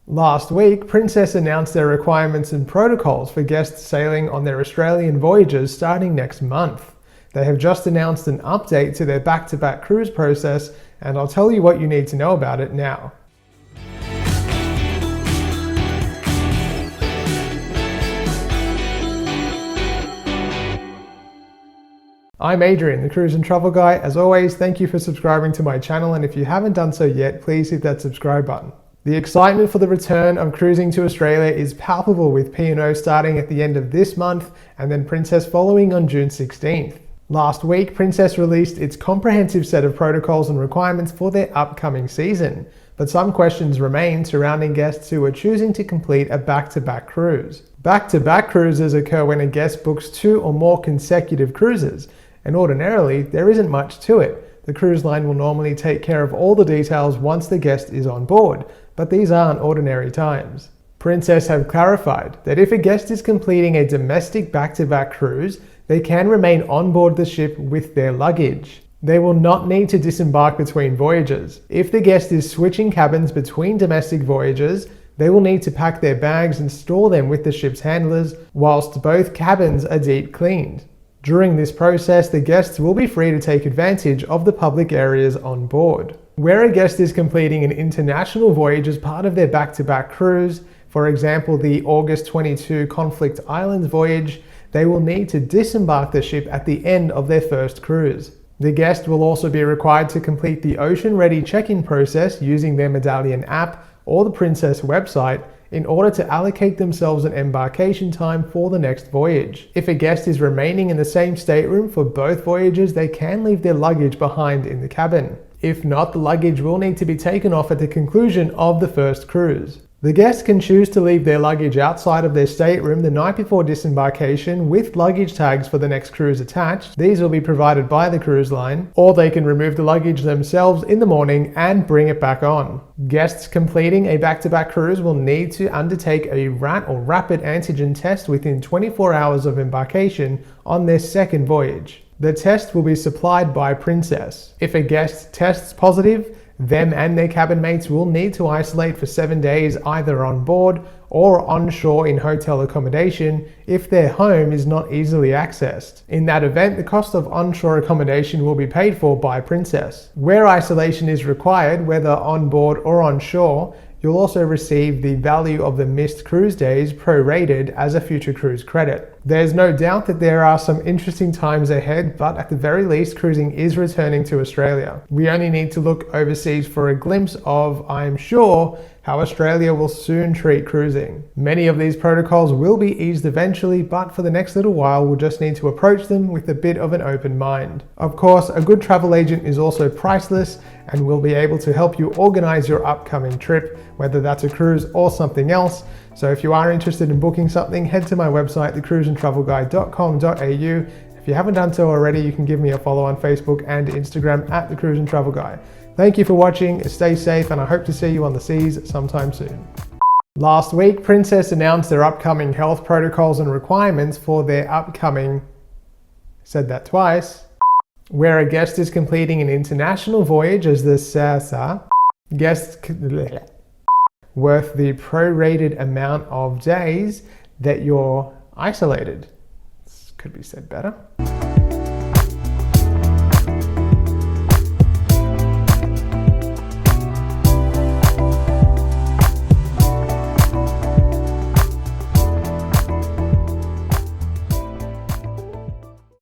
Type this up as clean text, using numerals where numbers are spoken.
Last week, Princess announced their requirements and protocols for guests sailing on their Australian voyages starting next month. They have just announced an update to their back-to-back cruise process, and I'll tell you what you need to know about it now. I'm Adrian, the Cruise and Travel Guy. As always, thank you for subscribing to my channel, and if you haven't done so yet, please hit that subscribe button. The excitement for the return of cruising to Australia is palpable, with P&O starting at the end of this month and then Princess following on June 16th. Last week, Princess released its comprehensive set of protocols and requirements for their upcoming season, but some questions remain surrounding guests who are choosing to complete a back-to-back cruise. Back-to-back cruises occur when a guest books 2 or more consecutive cruises, and ordinarily, there isn't much to it. The cruise line will normally take care of all the details once the guest is on board, but these aren't ordinary times. Princess have clarified that if a guest is completing a domestic back-to-back cruise, they can remain on board the ship with their luggage. They will not need to disembark between voyages. If the guest is switching cabins between domestic voyages, they will need to pack their bags and store them with the ship's handlers whilst both cabins are deep cleaned. During this process, the guests will be free to take advantage of the public areas on board. Where a guest is completing an international voyage as part of their back-to-back cruise, for example the August 22 Conflict Islands voyage, they will need to disembark the ship at the end of their first cruise. The guest will also be required to complete the Ocean Ready check-in process using their Medallion app or the Princess website in order to allocate themselves an embarkation time for the next voyage. If a guest is remaining in the same stateroom for both voyages, they can leave their luggage behind in the cabin. If not, the luggage will need to be taken off at the conclusion of the first cruise. The guests can choose to leave their luggage outside of their stateroom the night before disembarkation with luggage tags for the next cruise attached. These will be provided by the cruise line, or they can remove the luggage themselves in the morning and bring it back on. Guests completing a back-to-back cruise will need to undertake a RAT or rapid antigen test within 24 hours of embarkation on their second voyage. The test will be supplied by Princess. If a guest tests positive, them and their cabin mates will need to isolate for 7 days either on board or onshore in hotel accommodation if their home is not easily accessed. In that event, the cost of onshore accommodation will be paid for by Princess. Where isolation is required, whether on board or onshore, you'll also receive the value of the missed cruise days prorated as a future cruise credit. There's no doubt that there are some interesting times ahead, but at the very least, cruising is returning to Australia. We only need to look overseas for a glimpse of, I'm sure, how Australia will soon treat cruising. Many of these protocols will be eased eventually, but for the next little while, we'll just need to approach them with a bit of an open mind. Of course, a good travel agent is also priceless and will be able to help you organize your upcoming trip, whether that's a cruise or something else. So if you are interested in booking something, head to my website, thecruiseandtravelguy.com.au. If you haven't done so already, you can give me a follow on Facebook and Instagram at The Cruise and Travel Guy. Thank you for watching, stay safe, and I hope to see you on the seas sometime soon. Last week, Princess announced their upcoming health protocols and requirements for their upcoming, said that twice, where a guest is completing an international voyage as the guest worth the prorated amount of days that you're isolated. This could be said better.